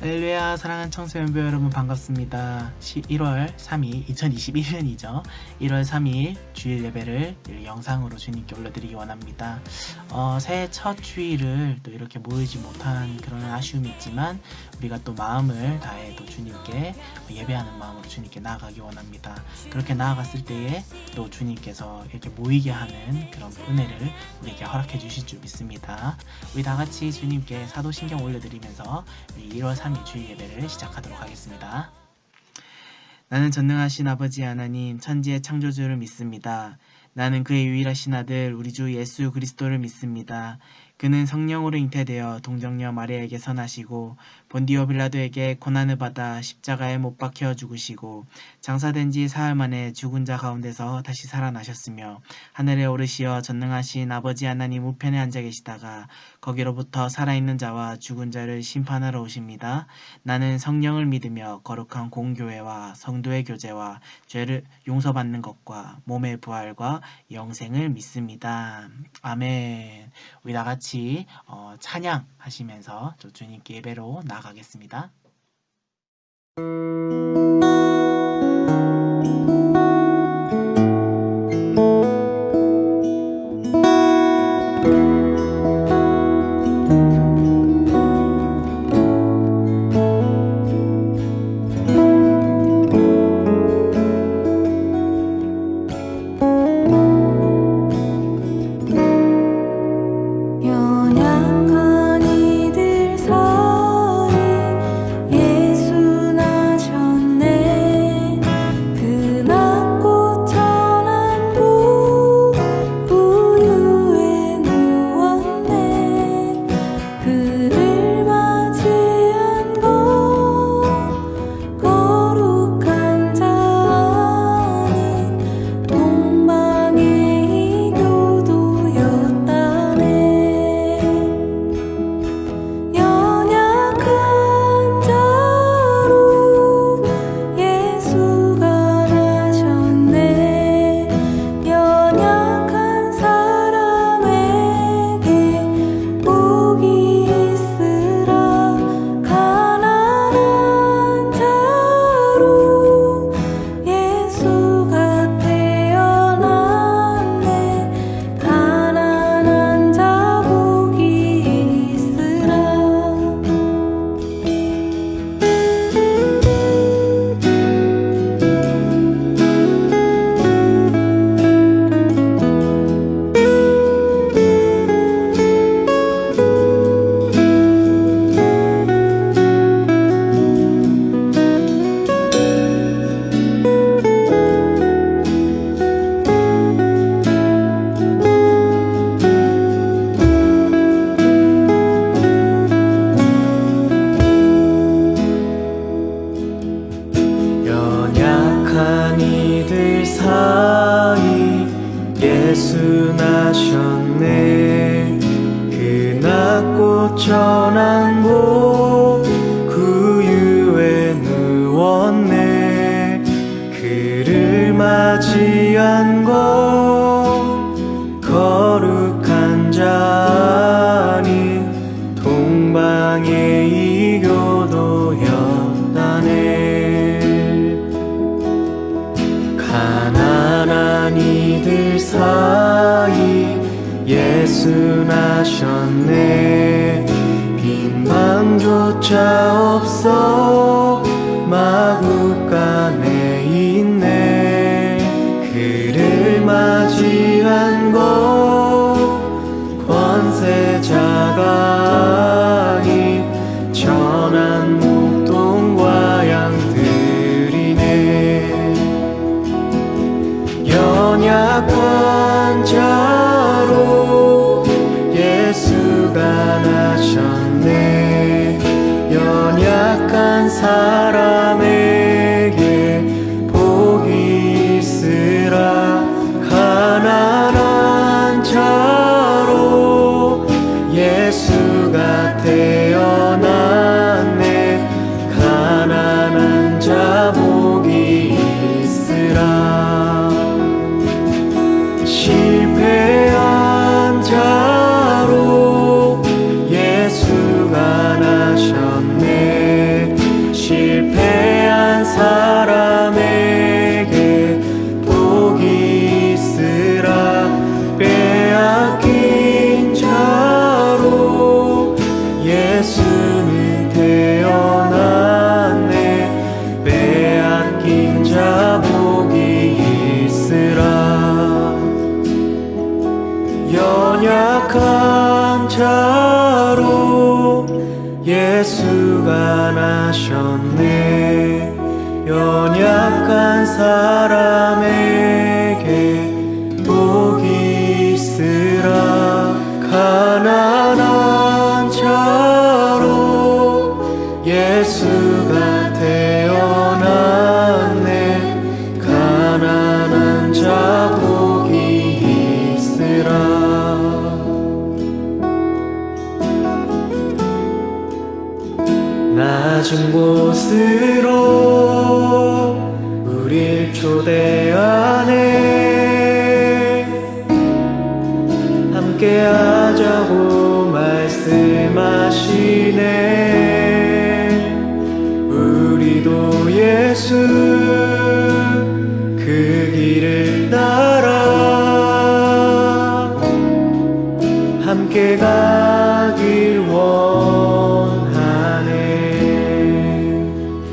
할렐루야. 사랑하는 청소년부 여러분 반갑습니다. 1월 3일 2021년이죠 1월 3일 주일 예배를 영상으로 주님께 올려드리기 원합니다. 새해 첫 주일을 또 이렇게 모이지 못한 그런 아쉬움이 있지만 우리가 또 마음을 다해 또 주님께 예배하는 마음으로 주님께 나아가기 원합니다. 그렇게 나아갔을 때에 또 주님께서 이렇게 모이게 하는 그런 은혜를 우리에게 허락해 주실 줄 믿습니다. 우리 다 같이 주님께 사도신경 올려드리면서 1월 3일 주일 예배를 시작하도록 하겠습니다. 나는 전능하신 아버지 하나님 천지의 창조주를 믿습니다. 나는 그의 유일하신 아들 우리 주 예수 그리스도를 믿습니다. 그는 성령으로 잉태되어 동정녀 마리아에게 선하시고 본디오 빌라도에게 고난을 받아 십자가에 못 박혀 죽으시고 장사된 지 사흘 만에 죽은 자 가운데서 다시 살아나셨으며 하늘에 오르시어 전능하신 아버지 하나님 우편에 앉아 계시다가 거기로부터 살아있는 자와 죽은 자를 심판하러 오십니다. 나는 성령을 믿으며 거룩한 공교회와 성도의 교제와 죄를 용서받는 것과 몸의 부활과 영생을 믿습니다. 아멘. 우리 다 같이 찬양하시면서 또 주님께 예배로 나아가겠습니다. 예수 나셨네. 그 낮고 천한 곳 구유에 누웠네. 그를 맞이한 곳 거룩한 자니 동방의 이교도였다네. 가난한 이들 사이 예수 나셨네. 빈방조차 없어 마구간에 있네. 그를 맞이한 곳 권세자가 아닌 천한 목동과 양들이네. 연약한 자로 예수가 나셨네. 연약한 사람에게 복이 있으라. 가난한 자로 예수가 태어났네. 가난한 자 복이 있으라. 실패한 자로 예수가 나셨네. 예수는 태어났네. 빼앗긴 자 복이 있으라. 연약한 자로 예수가 나셨네. 연약한 사람에게 복이 있으라. 가난한 자로 예수가 태어났네. 가난한 자 복이 있으라. 낮은 곳으로 우릴 초대하네. 함께 하자고 말씀하시네. 우리도 예수 그 길을 따라 함께 가길 원하네.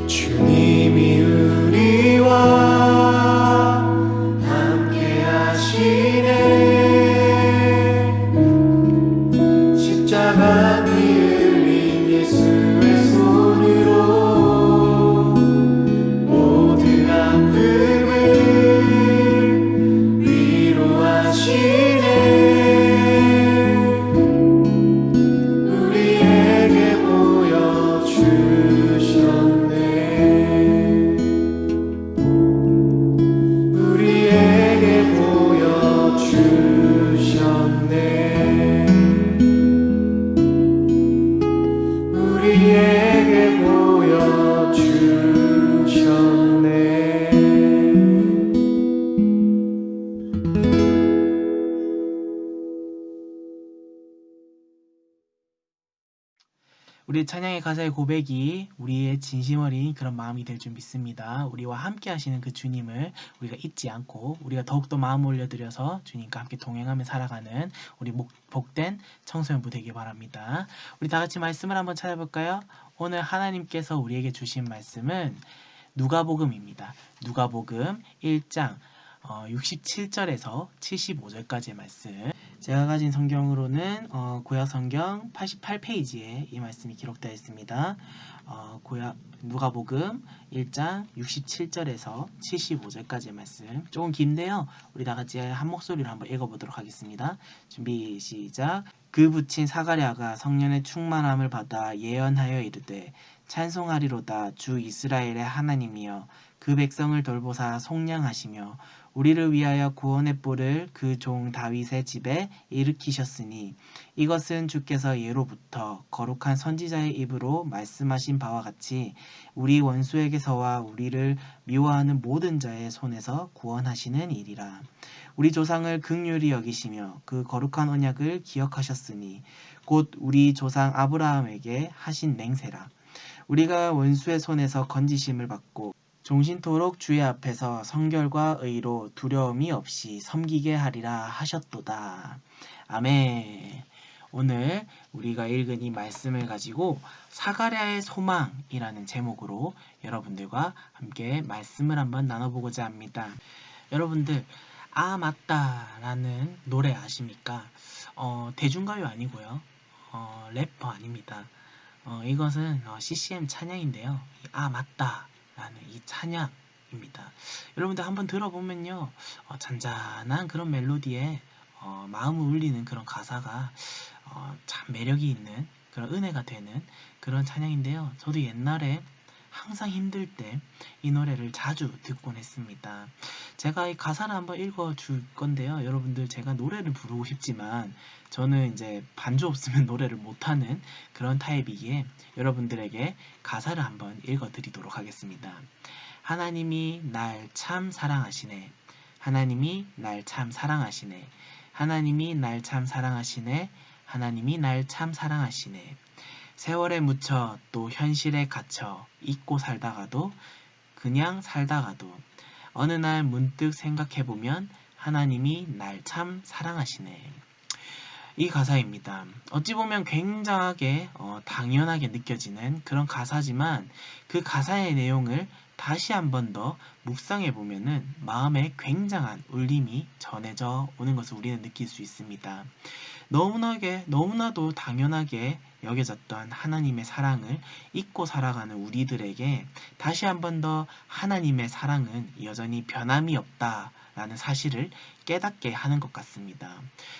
주님이 우리와 함께 하시네. 십자가 피 흘린 예수의 손으로 모든 아픔을 위로하시네. 우리에게 보여주셨네. 우리에게 보여주셨네. 우리에게 보여주셨네. 우리 찬양의 가사의 고백이 우리의 진심 어린 그런 마음이 될 줄 믿습니다. 우리와 함께 하시는 그 주님을 우리가 잊지 않고 우리가 더욱더 마음 올려드려서 주님과 함께 동행하며 살아가는 우리 복된 청소년부 되길 바랍니다. 우리 다 같이 말씀을 한번 찾아볼까요? 오늘 하나님께서 우리에게 주신 말씀은 누가복음입니다. 누가복음 1장 67절에서 75절까지의 말씀. 제가 가진 성경으로는 구약성경 88페이지에 이 말씀이 기록되어 있습니다. 누가복음 1장 67절에서 75절까지의 말씀. 조금 긴데요. 우리 다 같이 한 목소리로 한번 읽어보도록 하겠습니다. 준비 시작. 그 붙인 사가랴가 성령의 충만함을 받아 예언하여 이르되 찬송하리로다 주 이스라엘의 하나님이여 그 백성을 돌보사 속량하시며 우리를 위하여 구원의 뿔을 그 종 다윗의 집에 일으키셨으니 이것은 주께서 예로부터 거룩한 선지자의 입으로 말씀하신 바와 같이 우리 원수에게서와 우리를 미워하는 모든 자의 손에서 구원하시는 일이라. 우리 조상을 긍휼히 여기시며 그 거룩한 언약을 기억하셨으니 곧 우리 조상 아브라함에게 하신 맹세라. 우리가 원수의 손에서 건지심을 받고 종신토록 주의 앞에서 성결과 의로 두려움이 없이 섬기게 하리라 하셨도다. 아멘. 오늘 우리가 읽은 이 말씀을 가지고 사가랴의 소망이라는 제목으로 여러분들과 함께 말씀을 한번 나눠보고자 합니다. 여러분들 아 맞다 라는 노래 아십니까? 대중가요 아니고요. 래퍼 아닙니다. 이것은 CCM 찬양인데요. 아 맞다 라는 이 찬양입니다. 여러분들 한번 들어보면요. 잔잔한 그런 멜로디에 마음을 울리는 그런 가사가 참 매력이 있는 그런 은혜가 되는 그런 찬양인데요. 저도 옛날에 항상 힘들 때 이 노래를 자주 듣곤 했습니다. 제가 이 가사를 한번 읽어줄 건데요. 여러분들 제가 노래를 부르고 싶지만 저는 이제 반주 없으면 노래를 못하는 그런 타입이기에 여러분들에게 가사를 한번 읽어드리도록 하겠습니다. 하나님이 날 참 사랑하시네. 하나님이 날 참 사랑하시네. 하나님이 날 참 사랑하시네. 하나님이 날 참 사랑하시네. 세월에 묻혀 또 현실에 갇혀 잊고 살다가도 그냥 살다가도 어느 날 문득 생각해보면 하나님이 날 참 사랑하시네. 이 가사입니다. 어찌 보면 굉장하게 당연하게 느껴지는 그런 가사지만 그 가사의 내용을 다시 한 번 더 묵상해 보면은 마음에 굉장한 울림이 전해져 오는 것을 우리는 느낄 수 있습니다. 너무나도 당연하게 여겨졌던 하나님의 사랑을 잊고 살아가는 우리들에게 다시 한 번 더 하나님의 사랑은 여전히 변함이 없다라는 사실을 깨닫게 하는 것 같습니다.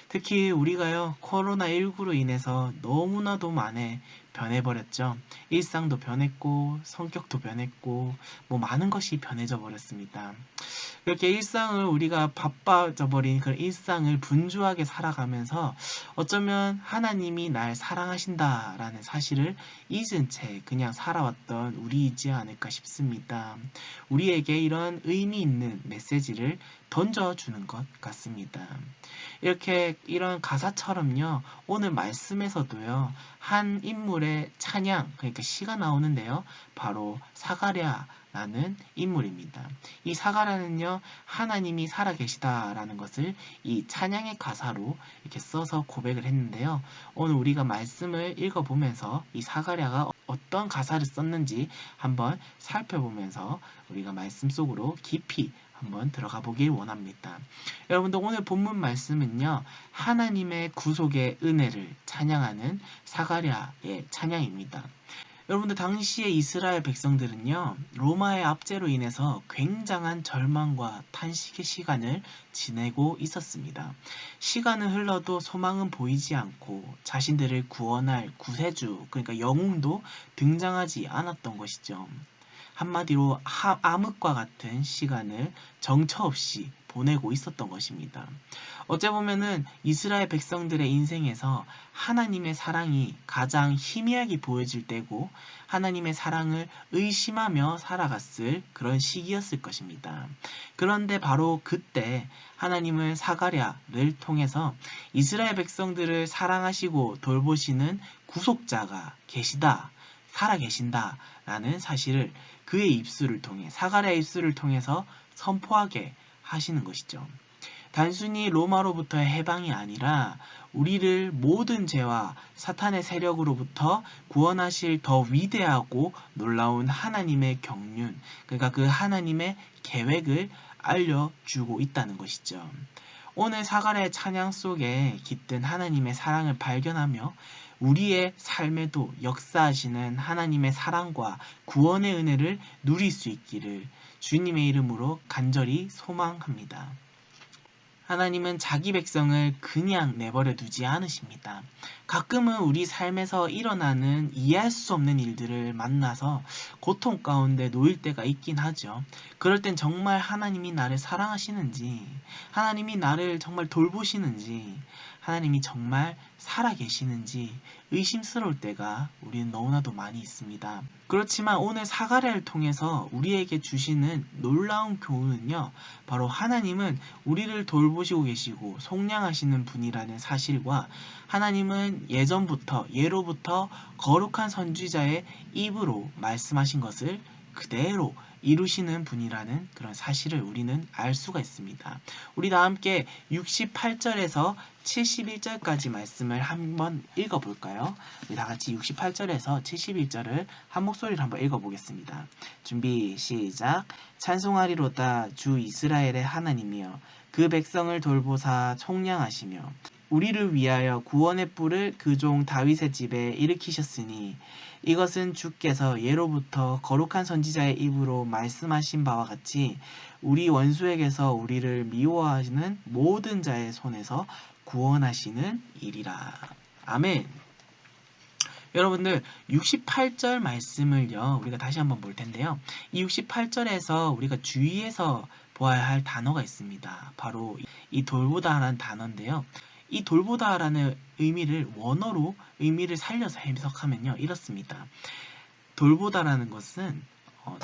특히 우리가요, 코로나19로 인해서 너무나도 많이 변해버렸죠. 일상도 변했고, 성격도 변했고, 많은 것이 변해져 버렸습니다. 이렇게 일상을 우리가 바빠져 버린 그런 일상을 분주하게 살아가면서 어쩌면 하나님이 날 사랑하신다라는 사실을 잊은 채 그냥 살아왔던 우리이지 않을까 싶습니다. 우리에게 이런 의미 있는 메시지를 던져주는 것 같습니다. 이렇게 이런 가사처럼요, 오늘 말씀에서도요, 한 인물의 찬양, 그러니까 시가 나오는데요, 바로 사가랴라는 인물입니다. 이 사가랴는요, 하나님이 살아계시다라는 것을 이 찬양의 가사로 이렇게 써서 고백을 했는데요. 오늘 우리가 말씀을 읽어보면서 이 사가랴가 어떤 가사를 썼는지 한번 살펴보면서 우리가 말씀 속으로 깊이 한번 들어가 보길 원합니다. 여러분들 오늘 본문 말씀은요, 하나님의 구속의 은혜를 찬양하는 사가랴의 찬양입니다. 여러분들 당시에 이스라엘 백성들은요, 로마의 압제로 인해서 굉장한 절망과 탄식의 시간을 지내고 있었습니다. 시간은 흘러도 소망은 보이지 않고 자신들을 구원할 구세주, 그러니까 영웅도 등장하지 않았던 것이죠. 한마디로 암흑과 같은 시간을 정처 없이 보내고 있었던 것입니다. 어째 보면은 이스라엘 백성들의 인생에서 하나님의 사랑이 가장 희미하게 보여질 때고 하나님의 사랑을 의심하며 살아갔을 그런 시기였을 것입니다. 그런데 바로 그때 하나님은 사가랴를 통해서 이스라엘 백성들을 사랑하시고 돌보시는 구속자가 계시다, 살아계신다 라는 사실을 그의 입술을 통해, 사가랴의 입술을 통해서 선포하게 하시는 것이죠. 단순히 로마로부터의 해방이 아니라 우리를 모든 죄와 사탄의 세력으로부터 구원하실 더 위대하고 놀라운 하나님의 경륜, 그러니까 그 하나님의 계획을 알려주고 있다는 것이죠. 오늘 사가랴의 찬양 속에 깃든 하나님의 사랑을 발견하며 우리의 삶에도 역사하시는 하나님의 사랑과 구원의 은혜를 누릴 수 있기를 주님의 이름으로 간절히 소망합니다. 하나님은 자기 백성을 그냥 내버려 두지 않으십니다. 가끔은 우리 삶에서 일어나는 이해할 수 없는 일들을 만나서 고통 가운데 놓일 때가 있긴 하죠. 그럴 땐 정말 하나님이 나를 사랑하시는지, 하나님이 나를 정말 돌보시는지, 하나님이 정말 살아계시는지 의심스러울 때가 우리는 너무나도 많이 있습니다. 그렇지만 오늘 사가랴를 통해서 우리에게 주시는 놀라운 교훈은요, 바로 하나님은 우리를 돌보시고 계시고 속량하시는 분이라는 사실과 하나님은 예로부터 거룩한 선지자의 입으로 말씀하신 것을 그대로 이루시는 분이라는 그런 사실을 우리는 알 수가 있습니다. 우리 다 함께 68절에서 71절까지 말씀을 한번 읽어볼까요? 우리 다 같이 68절에서 71절을 한 목소리로 한번 읽어보겠습니다. 준비 시작. 찬송하리로다 주 이스라엘의 하나님이여 그 백성을 돌보사 총량하시며 우리를 위하여 구원의 뿔을 그 종 다윗의 집에 일으키셨으니 이것은 주께서 예로부터 거룩한 선지자의 입으로 말씀하신 바와 같이 우리 원수에게서 우리를 미워하시는 모든 자의 손에서 구원하시는 일이라. 아멘. 여러분들 68절 말씀을요, 우리가 다시 한번 볼 텐데요. 이 68절에서 우리가 주의해서 보아야 할 단어가 있습니다. 바로 이 돌보다라는 단어인데요. 이 돌보다라는 의미를 원어로 의미를 살려서 해석하면요, 이렇습니다. 돌보다라는 것은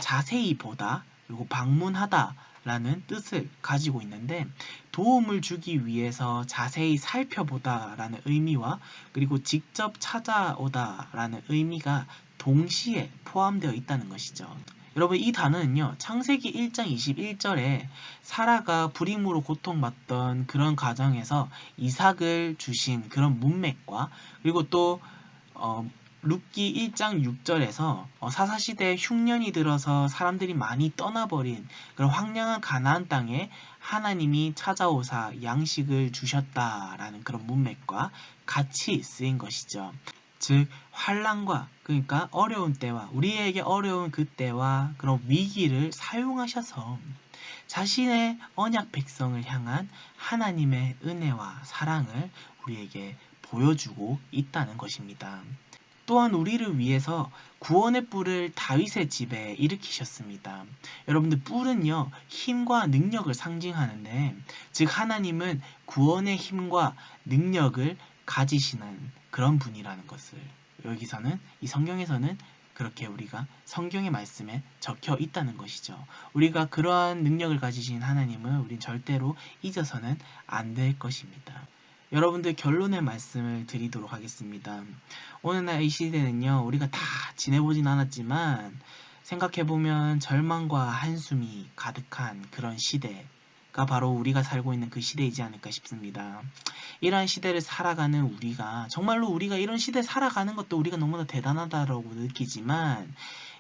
자세히 보다, 그리고 방문하다 라는 뜻을 가지고 있는데 도움을 주기 위해서 자세히 살펴보다 라는 의미와 그리고 직접 찾아오다 라는 의미가 동시에 포함되어 있다는 것이죠. 여러분 이 단어는요. 창세기 1장 21절에 사라가 불임으로 고통받던 그런 가정에서 이삭을 주신 그런 문맥과 그리고 또 룻기 1장 6절에서 사사시대 흉년이 들어서 사람들이 많이 떠나버린 그런 황량한 가나안 땅에 하나님이 찾아오사 양식을 주셨다라는 그런 문맥과 같이 쓰인 것이죠. 즉 환난과 그러니까 어려운 때와 우리에게 어려운 그때와 그런 위기를 사용하셔서 자신의 언약 백성을 향한 하나님의 은혜와 사랑을 우리에게 보여주고 있다는 것입니다. 또한 우리를 위해서 구원의 뿔을 다윗의 집에 일으키셨습니다. 여러분들 뿔은요 힘과 능력을 상징하는데 즉 하나님은 구원의 힘과 능력을 가지시는 그런 분이라는 것을 여기서는 이 성경에서는 그렇게 우리가 성경의 말씀에 적혀 있다는 것이죠. 우리가 그러한 능력을 가지신 하나님을 우린 절대로 잊어서는 안 될 것입니다. 여러분들 결론의 말씀을 드리도록 하겠습니다. 오늘날 이 시대는요, 우리가 다 지내보진 않았지만 생각해보면 절망과 한숨이 가득한 그런 시대가 바로 우리가 살고 있는 그 시대이지 않을까 싶습니다. 이러한 시대를 살아가는 우리가 정말로 우리가 이런 시대에 살아가는 것도 우리가 너무나 대단하다고 느끼지만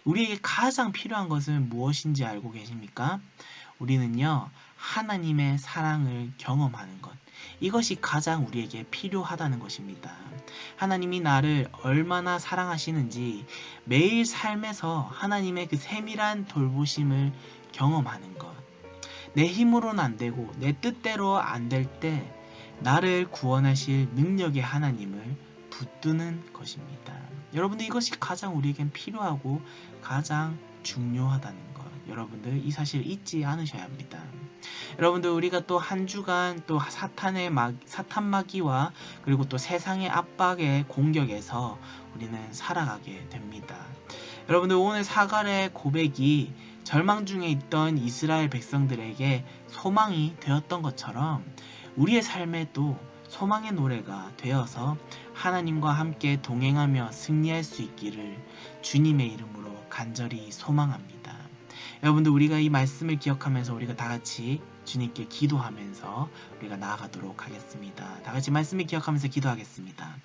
우리에게 가장 필요한 것은 무엇인지 알고 계십니까? 우리는요, 하나님의 사랑을 경험하는 것. 이것이 가장 우리에게 필요하다는 것입니다. 하나님이 나를 얼마나 사랑하시는지 매일 삶에서 하나님의 그 세밀한 돌보심을 경험하는 것. 내 힘으로는 안 되고 내 뜻대로 안 될 때 나를 구원하실 능력의 하나님을 붙드는 것입니다. 여러분들 이것이 가장 우리에겐 필요하고 가장 중요하다는 것. 여러분들 이 사실 잊지 않으셔야 합니다. 여러분들 우리가 또 한 주간 또 사탄 마귀와 그리고 또 세상의 압박의 공격에서 우리는 살아가게 됩니다. 여러분들 오늘 사갈의 고백이 절망 중에 있던 이스라엘 백성들에게 소망이 되었던 것처럼 우리의 삶에도 소망의 노래가 되어서 하나님과 함께 동행하며 승리할 수 있기를 주님의 이름으로 간절히 소망합니다. 여러분들 우리가 이 말씀을 기억하면서 우리가 다 같이 주님께 기도하면서 우리가 나아가도록 하겠습니다. 다 같이 말씀을 기억하면서 기도하겠습니다.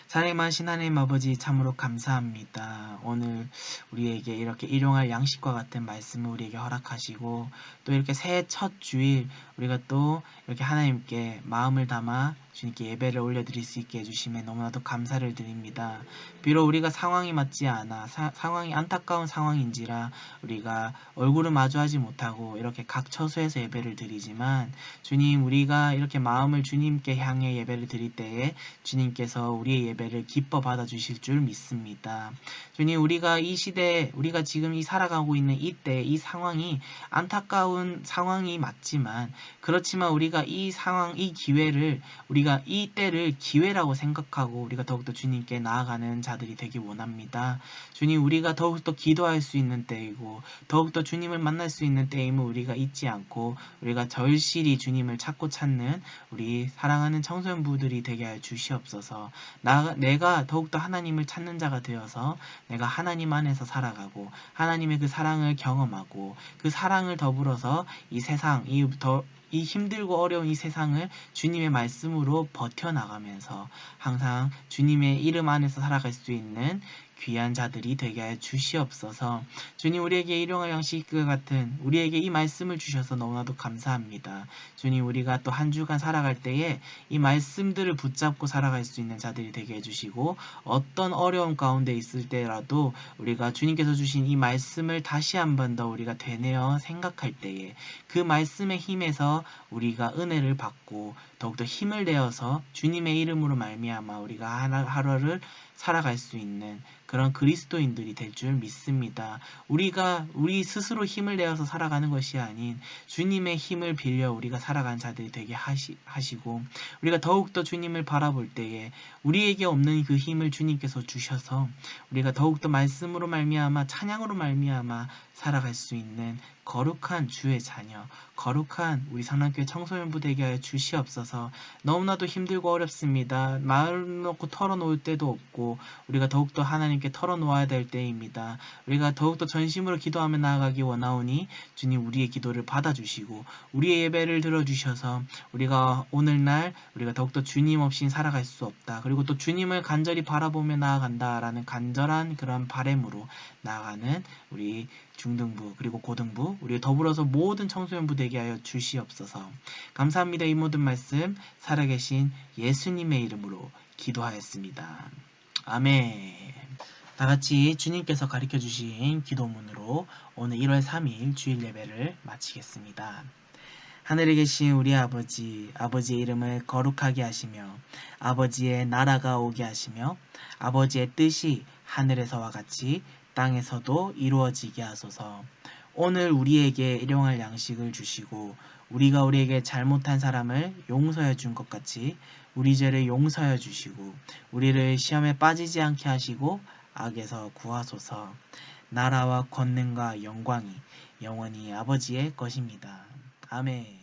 사랑하신 하나님 아버지 참으로 감사합니다. 오늘 우리에게 이렇게 일용할 양식과 같은 말씀을 우리에게 허락하시고 또 이렇게 새해 첫 주일 우리가 또 이렇게 하나님께 마음을 담아 주님께 예배를 올려드릴 수 있게 해주심에 너무나도 감사를 드립니다. 비록 우리가 상황이 맞지 않아 상황이 안타까운 상황인지라 우리가 얼굴을 마주하지 못하고 이렇게 각 처소에서 예배를 드리지만 주님 우리가 이렇게 마음을 주님께 향해 예배를 드릴 때에 주님께서 우리의 예배를 기뻐 받아주실 줄 믿습니다. 주님 우리가 이 시대에 우리가 지금 이 살아가고 있는 이때 이 상황이 안타까운 상황이 맞지만 그렇지만 우리가 이 상황 이 기회를 우리가 이 때를 기회라고 생각하고 우리가 더욱더 주님께 나아가는 자들이 되기 원합니다. 주님 우리가 더욱더 기도할 수 있는 때이고 더욱더 주님을 만날 수 있는 때임을 우리가 잊지 않고 우리가 절실히 주님을 찾는 우리 사랑하는 청소년부들이 되게 할 주시옵소서. 내가 더욱더 하나님을 찾는 자가 되어서 내가 하나님 안에서 살아가고 하나님의 그 사랑을 경험하고 그 사랑을 더불어서 이 세상 이 힘들고 어려운 이 세상을 주님의 말씀으로 버텨나가면서 항상 주님의 이름 안에서 살아갈 수 있는 귀한 자들이 되게 해 주시옵소서. 주님 우리에게 일용할 양식과 같은 우리에게 이 말씀을 주셔서 너무나도 감사합니다. 주님 우리가 또 한 주간 살아갈 때에 이 말씀들을 붙잡고 살아갈 수 있는 자들이 되게 해주시고 어떤 어려움 가운데 있을 때라도 우리가 주님께서 주신 이 말씀을 다시 한 번 더 우리가 되뇌어 생각할 때에 그 말씀의 힘에서 우리가 은혜를 받고 더욱더 힘을 내어서 주님의 이름으로 말미암아 우리가 하루를 살아갈 수 있는 그런 그리스도인들이 될 줄 믿습니다. 우리가 우리 스스로 힘을 내어서 살아가는 것이 아닌 주님의 힘을 빌려 우리가 살아가는 자들이 되게 하시고 우리가 더욱더 주님을 바라볼 때에 우리에게 없는 그 힘을 주님께서 주셔서 우리가 더욱더 말씀으로 말미암아 찬양으로 말미암아 살아갈 수 있는 거룩한 주의 자녀, 거룩한 우리 상남교회 청소년부 되게 하여 주시옵소서. 너무나도 힘들고 어렵습니다. 마음 놓고 털어놓을 때도 없고 우리가 더욱더 하나님께 털어놓아야 될 때입니다. 우리가 더욱더 전심으로 기도하며 나아가기 원하오니 주님 우리의 기도를 받아주시고 우리의 예배를 들어주셔서 우리가 오늘날 우리가 더욱더 주님 없이 살아갈 수 없다. 그리고 또 주님을 간절히 바라보며 나아간다라는 간절한 그런 바램으로 나아가는 우리 중등부 그리고 고등부 우리 더불어서 모든 청소년부 되게 하여 주시옵소서. 감사합니다. 이 모든 말씀 살아계신 예수님의 이름으로 기도하였습니다. 아멘. 다같이 주님께서 가르쳐주신 기도문으로 오늘 1월 3일 주일 예배를 마치겠습니다. 하늘에 계신 우리 아버지, 아버지의 이름을 거룩하게 하시며 아버지의 나라가 오게 하시며 아버지의 뜻이 하늘에서와 같이 땅에서도 이루어지게 하소서. 오늘 우리에게 일용할 양식을 주시고 우리가 우리에게 잘못한 사람을 용서해 준 것 같이 우리 죄를 용서해 주시고 우리를 시험에 빠지지 않게 하시고 악에서 구하소서. 나라와 권능과 영광이 영원히 아버지의 것입니다. 아멘.